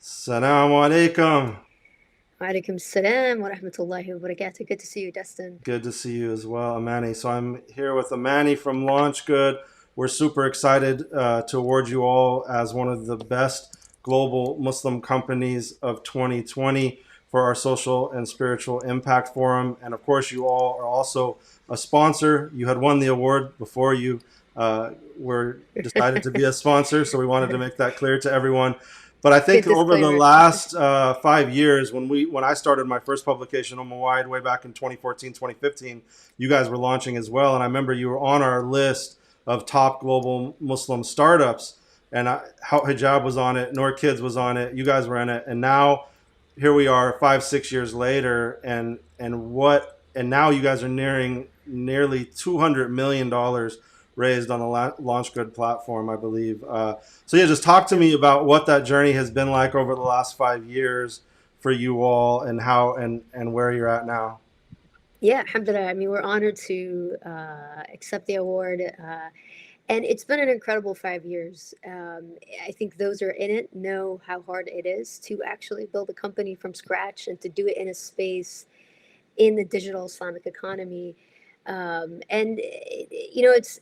Assalamu alaikum. Walaikum salam wa rahmatullahi wa barakatuh. Good to see you, Dustin. Good to see you as well, Amany. So I'm here with Amany from LaunchGood. We're super excited to award you all as one of the best global Muslim companies of 2020 for our social and spiritual impact forum. And of course, you all are also a sponsor. You had won the award before you were decided to be a sponsor, so we wanted to make that clear to everyone. But I think Good over the disclaimer. last 5 years, when I started my first publication on Wide way back in 2014, 2015, you guys were launching as well, and I remember you were on our list of top global Muslim startups, and How Hijab was on it, Nor Kids was on it, you guys were in it, and now here we are 5, 6 years later, and now you guys are nearing nearly $200 million raised on the LaunchGood platform, I believe. So yeah, just talk to me about what that journey has been like over the last 5 years for you all, and how and where you're at now. Yeah, alhamdulillah. I mean, we're honored to accept the award. And it's been an incredible 5 years. I think those who are in it know how hard it is to actually build a company from scratch and to do it in a space in the digital Islamic economy.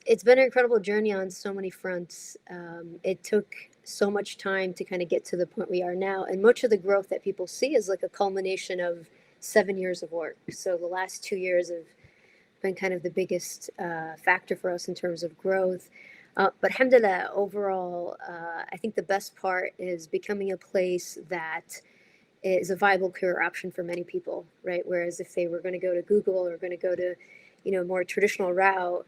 It's been an incredible journey on so many fronts. It took so much time to kind of get to the point we are now, and much of the growth that people see is like a culmination of 7 years of work. So the last 2 years have been kind of the biggest factor for us in terms of growth. But alhamdulillah, overall, I think the best part is becoming a place that is a viable career option for many people, right? Whereas if they were going to go to Google or going to go to, more traditional route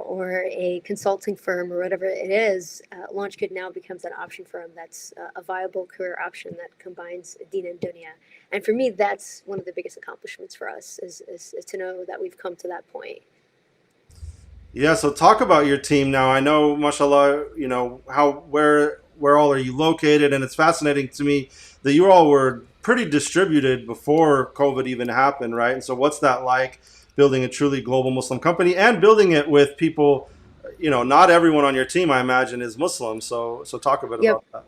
or a consulting firm or whatever it is, LaunchGood now becomes an option for them that's a viable career option that combines Deen and Dunya. And for me, that's one of the biggest accomplishments for us is to know that we've come to that point. Yeah, so talk about your team now. I know, mashallah, how where all are you located, and it's fascinating to me that you all were pretty distributed before COVID even happened, right? And so, what's that like, building a truly global Muslim company and building it with people? Not everyone on your team, I imagine, is Muslim. So talk a bit Yep. about that.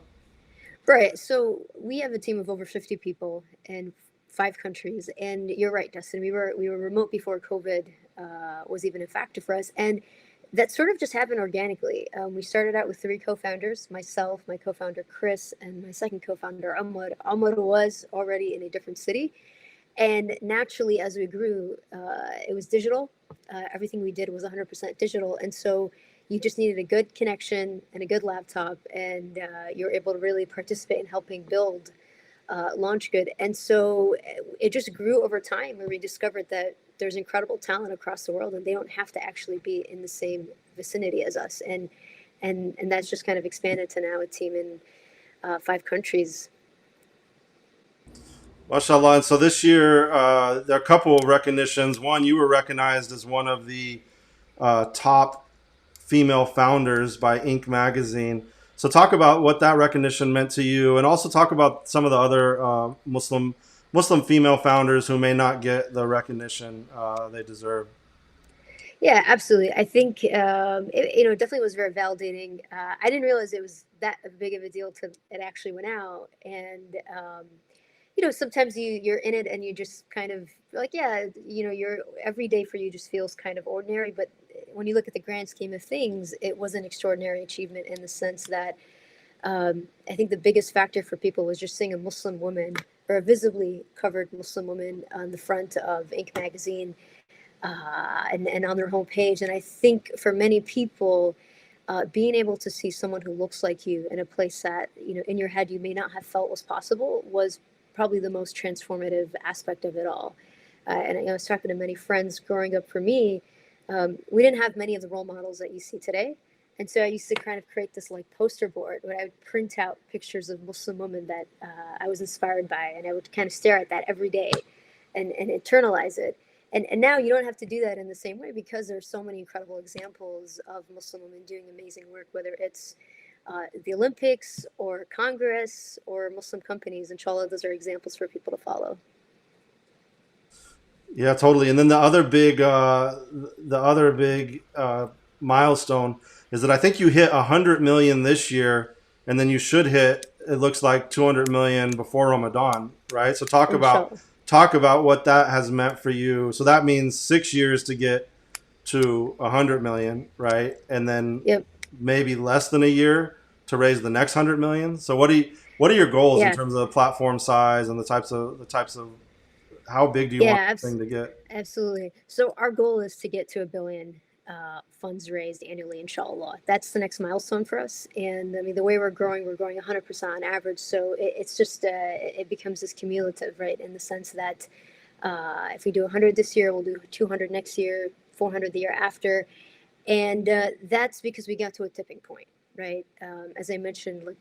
Right. So we have a team of over 50 people in 5 countries. And you're right, Dustin. We were remote before COVID was even a factor for us. And that sort of just happened organically. We started out with three co-founders, myself, my co-founder Chris, and my second co-founder Amr. Amr was already in a different city. And naturally, as we grew, it was digital. Everything we did was 100% digital. And so you just needed a good connection and a good laptop, and you're able to really participate in helping build LaunchGood. And so it just grew over time where we discovered that there's incredible talent across the world, and they don't have to actually be in the same vicinity as us. And that's just kind of expanded to now a team in 5 countries. Mashallah. And so this year, there are a couple of recognitions. One, you were recognized as one of the top female founders by Inc. magazine. So talk about what that recognition meant to you, and also talk about some of the other Muslim female founders who may not get the recognition they deserve. Yeah, absolutely. I think it definitely was very validating. I didn't realize it was that big of a deal till it actually went out, and sometimes you're in it and you just kind of like, yeah, your every day for you just feels kind of ordinary. But when you look at the grand scheme of things, it was an extraordinary achievement in the sense that I think the biggest factor for people was just seeing a Muslim woman or a visibly covered Muslim woman on the front of Inc. magazine and on their homepage. And I think for many people, being able to see someone who looks like you in a place that, in your head you may not have felt was possible was probably the most transformative aspect of it all. And I was talking to many friends growing up for me. We didn't have many of the role models that you see today. And so I used to kind of create this like poster board where I would print out pictures of Muslim women that I was inspired by. And I would kind of stare at that every day and internalize it. And now you don't have to do that in the same way because there's so many incredible examples of Muslim women doing amazing work, whether it's the Olympics or Congress or Muslim companies. Inshallah, those are examples for people to follow. Yeah, totally. And then the other big milestone is that I think you hit 100 million this year, and then you should hit it looks like 200 million before Ramadan, right? So Inshallah. talk about what that has meant for you. So that means 6 years to get to 100 million, right? And then Yep. maybe less than a year to raise the next 100 million. So what are your goals in Yeah. terms of the platform size and the types of how big do you want Yeah. this thing to get? Absolutely. So our goal is to get to 1 billion funds raised annually, inshallah. That's the next milestone for us. And I mean, the way we're growing 100% on average. So it's just, it becomes this cumulative, right? In the sense that if we do 100 this year, we'll do 200 next year, 400 the year after. And that's because we got to a tipping point, right? As I mentioned, like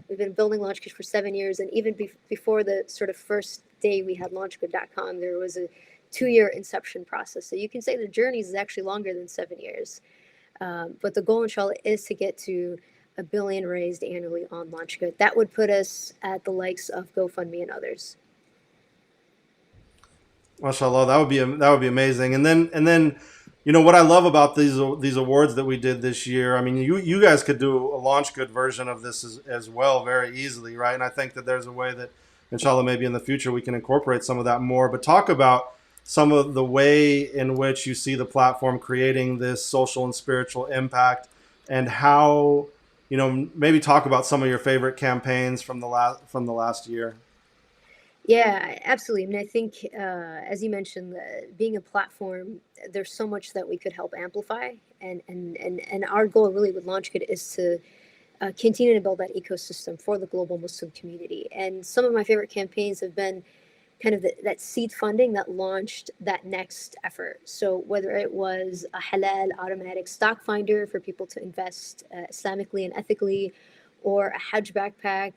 we've been building LaunchGood for 7 years, and even before the sort of first day we had LaunchGood.com, there was a 2 year inception process. So you can say the journey is actually longer than 7 years. But the goal, inshallah, is to get to 1 billion raised annually on LaunchGood. That would put us at the likes of GoFundMe and others. MashaAllah, that would be amazing. And then, what I love about these awards that we did this year. I mean, you guys could do a launch good version of this as well very easily, right? And I think that there's a way that, inshallah, maybe in the future we can incorporate some of that more. But talk about some of the way in which you see the platform creating this social and spiritual impact, and how, maybe talk about some of your favorite campaigns from the last year. Yeah, absolutely. I mean, I think, as you mentioned, being a platform, there's so much that we could help amplify, and our goal really with LaunchGood is to continue to build that ecosystem for the global Muslim community. And some of my favorite campaigns have been kind of that seed funding that launched that next effort. So whether it was a halal automatic stock finder for people to invest Islamically and ethically, or a Hajj backpack,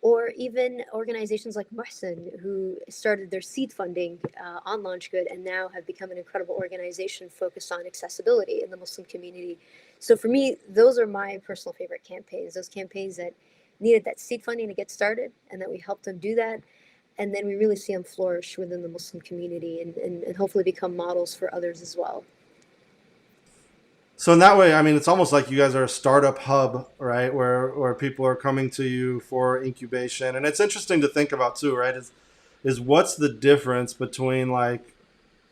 or even organizations like Muhsin, who started their seed funding on LaunchGood and now have become an incredible organization focused on accessibility in the Muslim community. So for me, those are my personal favorite campaigns, those campaigns that needed that seed funding to get started and that we helped them do that. And then we really see them flourish within the Muslim community and hopefully become models for others as well. So in that way, I mean, it's almost like you guys are a startup hub, right? Where people are coming to you for incubation, and it's interesting to think about too, right? Is what's the difference between like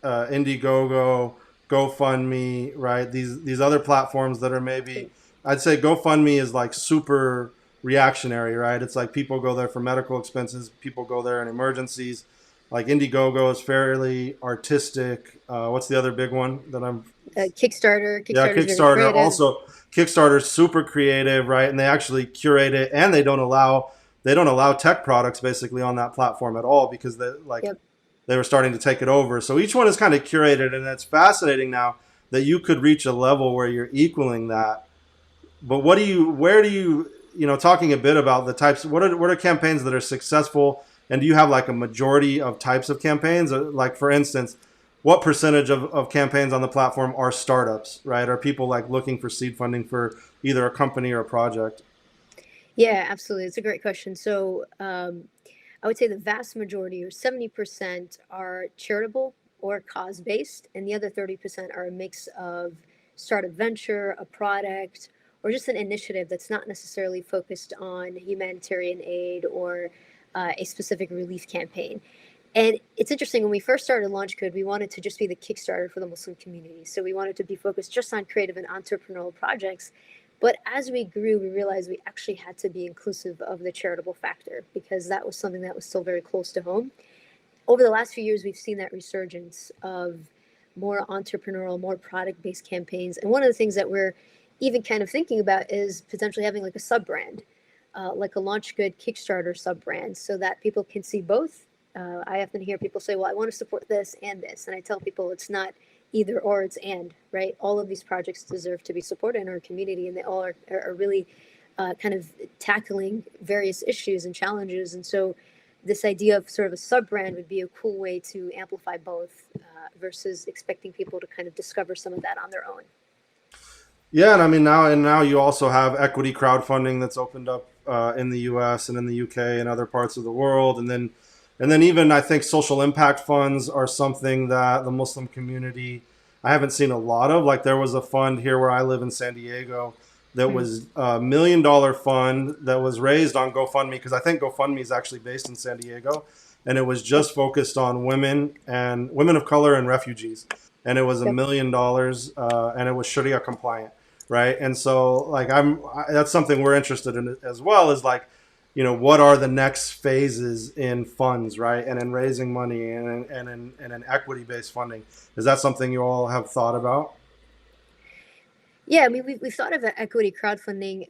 Indiegogo, GoFundMe, right? These other platforms that are maybe, I'd say GoFundMe is like super reactionary, right? It's like people go there for medical expenses, people go there in emergencies. Like Indiegogo is fairly artistic. What's the other big one that I'm Kickstarter, Yeah, Kickstarter is very Kickstarter creative. also. Kickstarter's super creative, right? And they actually curate it, and they don't allow tech products basically on that platform at all, because Yep. they were starting to take it over. So each one is kind of curated, and it's fascinating now that you could reach a level where you're equaling that. But where do you, talking a bit about the types, what are campaigns that are successful, and do you have like a majority of types of campaigns? Like for instance, what percentage of campaigns on the platform are startups, right? Are people like looking for seed funding for either a company or a project? Yeah, absolutely. It's a great question. So I would say the vast majority, or 70%, are charitable or cause based, and the other 30% are a mix of startup venture, a product, or just an initiative that's not necessarily focused on humanitarian aid or a specific relief campaign. And it's interesting, when we first started LaunchCode, we wanted to just be the Kickstarter for the Muslim community. So we wanted to be focused just on creative and entrepreneurial projects. But as we grew, we realized we actually had to be inclusive of the charitable factor, because that was something that was still very close to home. Over the last few years, we've seen that resurgence of more entrepreneurial, more product based campaigns. And one of the things that we're even kind of thinking about is potentially having like a sub brand, like a LaunchGood Kickstarter sub brand, so that people can see both. I often hear people say, well, I want to support this and this. And I tell people it's not either or, it's and, right? All of these projects deserve to be supported in our community, and they all are really kind of tackling various issues and challenges. And so this idea of sort of a sub brand would be a cool way to amplify both versus expecting people to kind of discover some of that on their own. Yeah, and I mean now you also have equity crowdfunding that's opened up in the U.S. and in the U.K. and other parts of the world, and then even I think social impact funds are something that the Muslim community, I haven't seen a lot of. Like there was a fund here where I live in San Diego that Hmm. was $1 million fund that was raised on GoFundMe, because I think GoFundMe is actually based in San Diego, and it was Yep. just focused on women and women of color and refugees, and it was a Yep. $1 million, and it was Sharia compliant, right? And so like that's something we're interested in as well, is like, what are the next phases in funds, right, and in raising money and in equity based funding? Is that something you all have thought about? Yeah, I mean, we've thought of equity crowdfunding,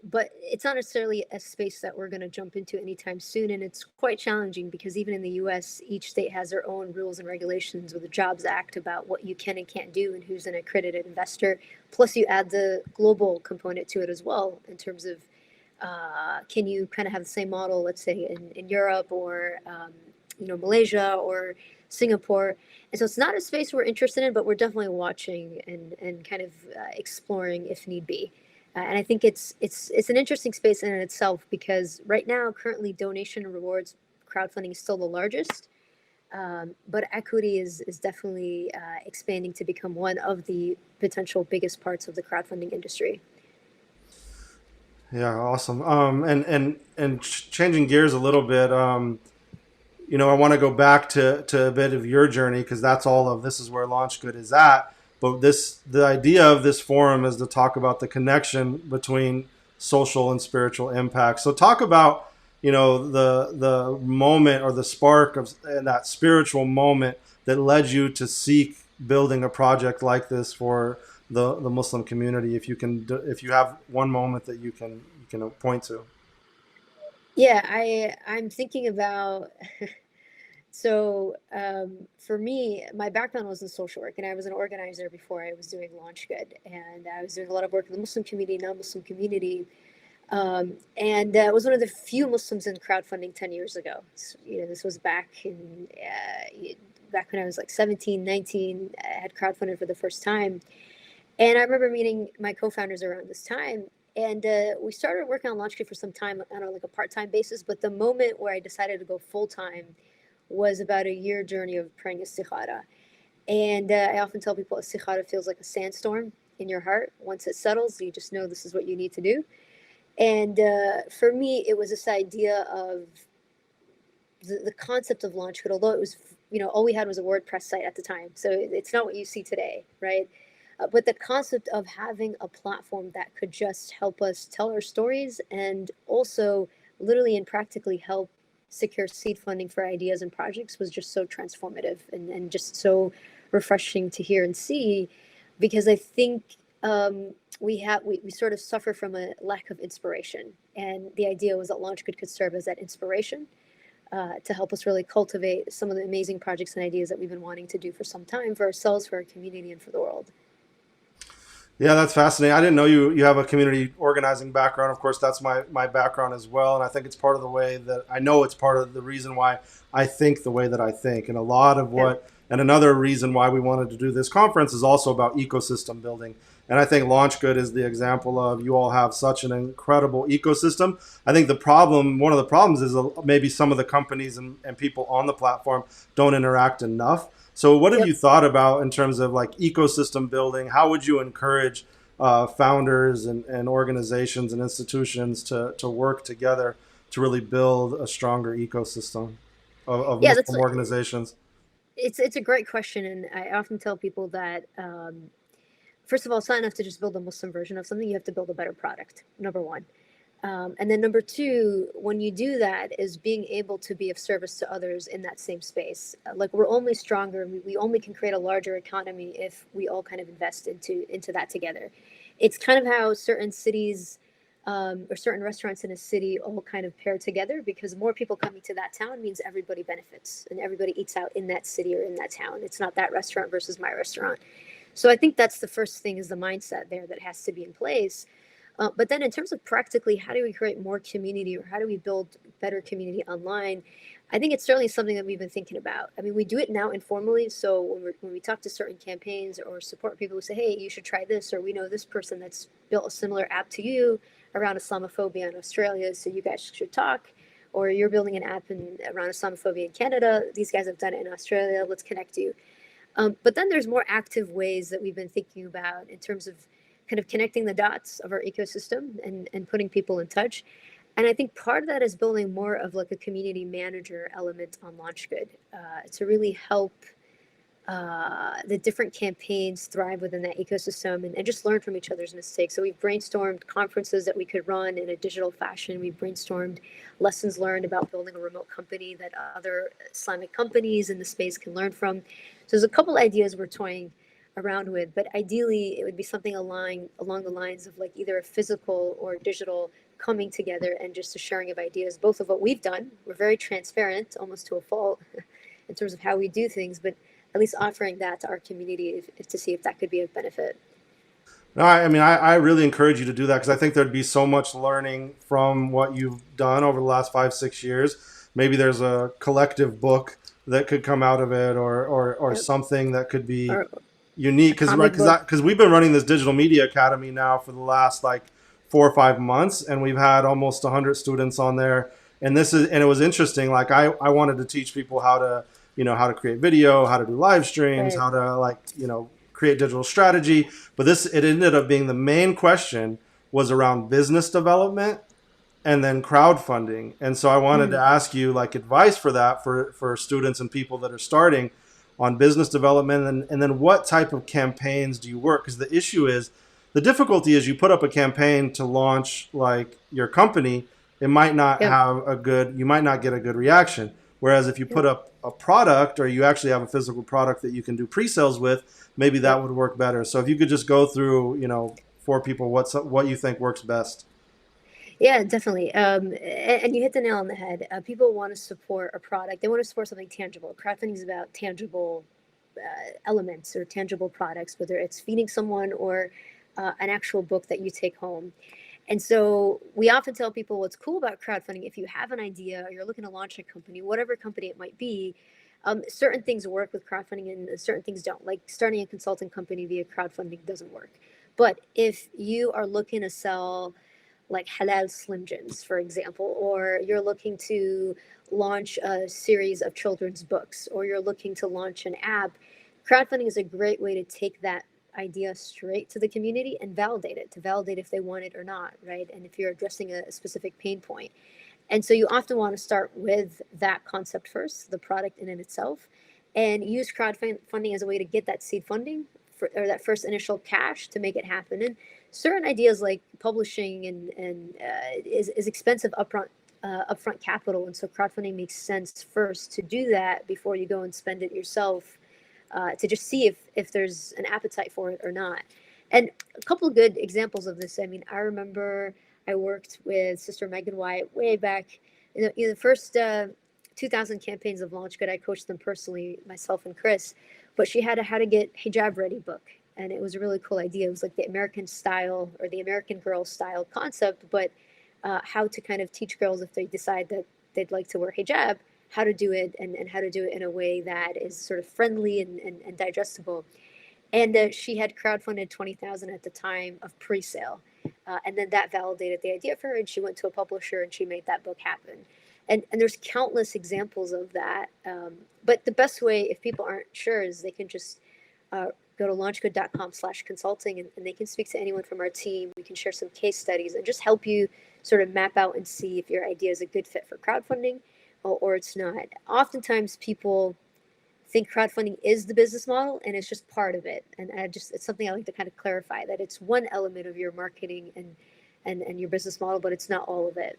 but it's not necessarily a space that we're going to jump into anytime soon. And it's quite challenging because even in the US, each state has their own rules and regulations with the Jobs Act about what you can and can't do and who's an accredited investor. Plus, you add the global component to it as well in terms of can you kind of have the same model, let's say in Europe or Malaysia or Singapore. And so it's not a space we're interested in, but we're definitely watching and kind of exploring if need be. And I think it's an interesting space in itself because right now, currently, donation and rewards crowdfunding is still the largest, but equity is definitely expanding to become one of the potential biggest parts of the crowdfunding industry. Yeah, awesome. And changing gears a little bit. I want to go back to a bit of your journey, because that's all of this is where LaunchGood is at. But the idea of this forum is to talk about the connection between social and spiritual impact. So talk about, the moment or the spark of and that spiritual moment that led you to seek building a project like this for the Muslim community. If you have one moment that you can point to. Yeah, I'm thinking about for me, my background was in social work, and I was an organizer before I was doing LaunchGood, and I was doing a lot of work in the Muslim community, non-Muslim community, and I was one of the few Muslims in crowdfunding 10 years ago. So, this was back when I was like 17, 19. I had crowdfunded for the first time, and I remember meeting my co-founders around this time. And we started working on LaunchGood for some time on like a part-time basis. But the moment where I decided to go full-time was about a year journey of praying istikhara. And I often tell people istikhara feels like a sandstorm in your heart. Once it settles, you just know this is what you need to do. And for me, it was this idea of the concept of LaunchGood, although it was, all we had was a WordPress site at the time. So it's not what you see today, right? But the concept of having a platform that could just help us tell our stories and also literally and practically help secure seed funding for ideas and projects was just so transformative and just so refreshing to hear and see, because I think we sort of suffer from a lack of inspiration, and the idea was that LaunchGood could serve as that inspiration to help us really cultivate some of the amazing projects and ideas that we've been wanting to do for some time for ourselves, for our community, and for the world. Yeah, that's fascinating. I didn't know you have a community organizing background. Of course, that's my background as well, and I think it's part of the way that I know it's part of the reason why I think the way that I think. And a lot of Yeah. what and another reason why we wanted to do this conference is also about ecosystem building. And I think LaunchGood is the example of you all have such an incredible ecosystem. I think one of the problems is maybe some of the companies and people on the platform don't interact enough. So, what have Yep. you thought about in terms of like ecosystem building? How would you encourage founders and organizations and institutions to work together to really build a stronger ecosystem of Yeah, that's Muslim organizations? it's a great question, and I often tell people that first of all, it's not enough to just build a Muslim version of something. You have to build a better product. Number one. And then number two, when you do that, is being able to be of service to others in that same space. Like we're only stronger, we only can create a larger economy if we all kind of invest into that together. It's kind of how certain cities or certain restaurants in a city all kind of pair together, because more people coming to that town means everybody benefits and everybody eats out in that city or in that town. It's not that restaurant versus my restaurant. So I think that's the first thing, is the mindset there that has to be in place. But then, in terms of practically, how do we create more community, or how do we build better community online? I think it's certainly something that we've been thinking about. I mean, we do it now informally. So when we talk to certain campaigns or support people who say, "Hey, you should try this," or "We know this person that's built a similar app to you around Islamophobia in Australia, so you guys should talk," or "You're building an app around Islamophobia in Canada. These guys have done it in Australia. Let's connect you." But then there's more active ways that we've been thinking about in terms of kind of connecting the dots of our ecosystem and putting people in touch. And I think part of that is building more of like a community manager element on LaunchGood to really help the different campaigns thrive within that ecosystem and just learn from each other's mistakes. So we've brainstormed conferences that we could run in a digital fashion. We've brainstormed lessons learned about building a remote company that other Islamic companies in the space can learn from. So there's a couple ideas we're toying around with, but ideally it would be something along the lines of like either a physical or digital coming together and just a sharing of ideas, both of what we've done. We're very transparent, almost to a fault, in terms of how we do things, but at least offering that to our community to see if that could be of benefit. No, I mean, I really encourage you to do that because I think there'd be so much learning from what you've done over the last 5, 6 years. Maybe there's a collective book that could come out of it, or Yep. something that could be Or unique. a Because right, comic book. because we've been running this digital media academy now for the last like 4 or 5 months, and we've had almost 100 students on there. And it was interesting. Like I wanted to teach people how to how to create video, how to do live streams, Right. how to create digital strategy. But it ended up being the main question was around business development and then crowdfunding. And so I wanted to Mm. ask you like advice for that for students and people that are starting on business development, and then what type of campaigns do you work? Because the difficulty is you put up a campaign to launch like your company, it might not Yep. you might not get a good reaction. Whereas if you put Yep. up a product or you actually have a physical product that you can do pre-sales with, maybe that Yep. would work better. So if you could just go through, for people, what you think works best. Yeah, definitely. And you hit the nail on the head. People want to support a product. They want to support something tangible. Crowdfunding is about tangible elements or tangible products, whether it's feeding someone or an actual book that you take home. And so we often tell people what's cool about crowdfunding. If you have an idea or you're looking to launch a company, whatever company it might be, certain things work with crowdfunding and certain things don't. Like starting a consulting company via crowdfunding doesn't work. But if you are looking to sell like halal Slim Jims, for example, or you're looking to launch a series of children's books, or you're looking to launch an app, crowdfunding is a great way to take that idea straight to the community and validate it, to validate if they want it or not, right? And if you're addressing a specific pain point. And so you often want to start with that concept first, the product in and itself, and use crowdfunding as a way to get that seed funding or that first initial cash to make it happen. And certain ideas like publishing is expensive upfront capital, and so crowdfunding makes sense first to do that before you go and spend it yourself, to just see if there's an appetite for it or not. And a couple of good examples of this. I mean, I remember I worked with Sister Megan Wyatt way back in the first 2000 campaigns of LaunchGood. I coached them personally, myself and Chris. But she had a How to Get Hijab Ready book, and it was a really cool idea. It was like the American style or the American girl style concept, but how to kind of teach girls if they decide that they'd like to wear hijab, how to do it and how to do it in a way that is sort of friendly and digestible. And she had crowdfunded 20,000 at the time of pre-sale, and then that validated the idea for her. And she went to a publisher and she made that book happen. And there's countless examples of that. But the best way, if people aren't sure, is they can just go to launchgood.com/consulting and they can speak to anyone from our team. We can share some case studies and just help you sort of map out and see if your idea is a good fit for crowdfunding or it's not. Oftentimes people think crowdfunding is the business model and it's just part of it. And it's something I like to kind of clarify, that it's one element of your marketing and your business model, but it's not all of it.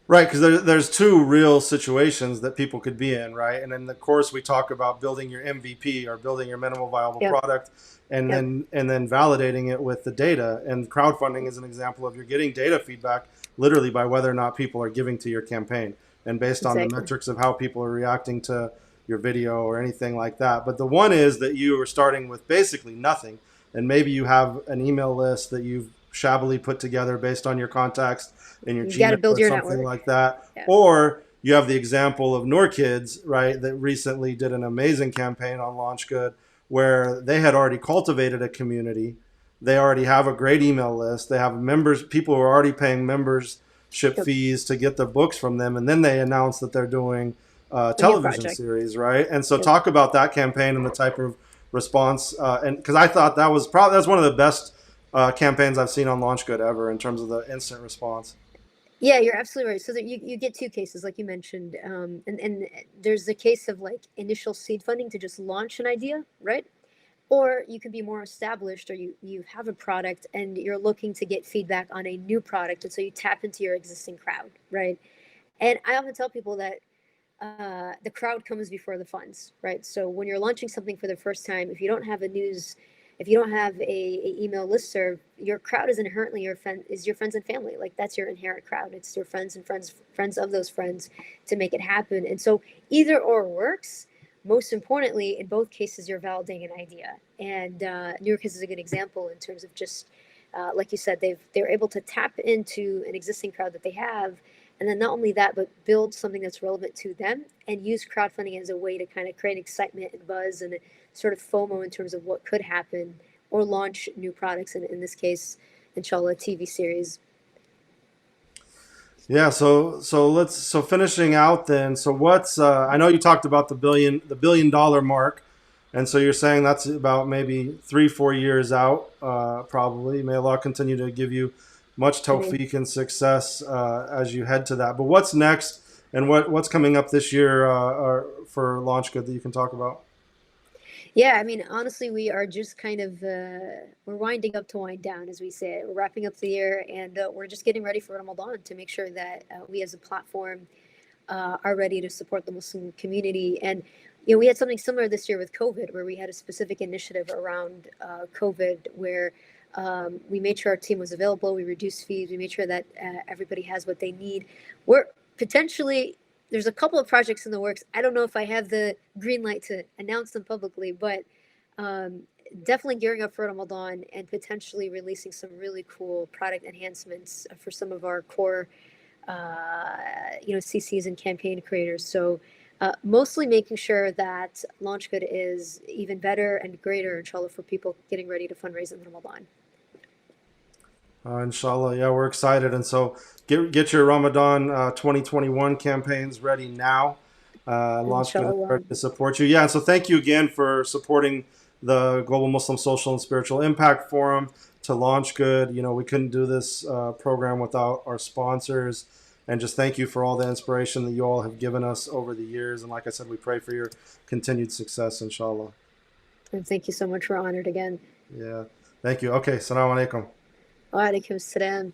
Right, because there's two real situations that people could be in, right? And in the course we talk about building your MVP or building your minimal viable Yep. product, and Yep. then validating it with the data. And crowdfunding is an example of you're getting data feedback literally by whether or not people are giving to your campaign, and based on the Exactly. metrics of how people are reacting to your video or anything like that. But the one is that you are starting with basically nothing, and maybe you have an email list that you've shabbily put together based on your contacts in your You've got Gmail to build or your something network. like that. Yeah. Or you have the example of Noor Kids, right, that recently did an amazing campaign on LaunchGood where they had already cultivated a community. They already have a great email list. They have members, people who are already paying membership Yep. fees to get the books from them. And then they announced that they're doing a A new television project. series, right? And so Yep. talk about that campaign and the type of response, and because I thought that's one of the best campaigns I've seen on LaunchGood ever in terms of the instant response. Yeah, you're absolutely right. So that you get two cases, like you mentioned, and there's the case of like initial seed funding to just launch an idea, right? Or you can be more established, or you have a product and you're looking to get feedback on a new product, and so you tap into your existing crowd, right? And I often tell people that the crowd comes before the funds, right? So when you're launching something for the first time, if you don't have if you don't have a email listserv, your crowd is inherently your friends and family. Like that's your inherent crowd. It's your friends and friends of those friends to make it happen. And so either or works. Most importantly, in both cases, you're validating an idea. And New York is a good example in terms of just like you said, they're able to tap into an existing crowd that they have, and then not only that, but build something that's relevant to them and use crowdfunding as a way to kind of create excitement and buzz and sort of FOMO in terms of what could happen, or launch new products. And in this case, inshallah, a TV series. Yeah, so finishing out then. So what's I know you talked about the billion dollar mark, and so you're saying that's about maybe 3 4 years out, probably. May Allah continue to give you much I mean, tawfiq and success as you head to that. But what's next, and what's coming up this year for LaunchGood that you can talk about? yeah, I mean, honestly, we are just kind of we're winding up to wind down, as we say. We're wrapping up the year, and we're just getting ready for Ramadan to make sure that we, as a platform, are ready to support the Muslim community. And we had something similar this year with COVID, where we had a specific initiative around COVID, where we made sure our team was available. We reduced fees. We made sure that everybody has what they need. We're potentially There's a couple of projects in the works. I don't know if I have the green light to announce them publicly, but um, definitely gearing up for Ramadan and potentially releasing some really cool product enhancements for some of our core CCs and campaign creators. So mostly making sure that LaunchGood is even better and greater, inshallah, for people getting ready to fundraise in Ramadan. Inshallah, yeah, we're excited, and so get your Ramadan 2021 campaigns ready now. LaunchGood is Inshallah. ready to support you. Yeah, and so thank you again for supporting the Global Muslim Social and Spiritual Impact Forum. To LaunchGood, we couldn't do this program without our sponsors, and just thank you for all the inspiration that you all have given us over the years. And like I said, we pray for your continued success, inshallah. And thank you so much. We're honored again. Yeah, thank you. Okay, salam alaikum. Wa alaikum salam.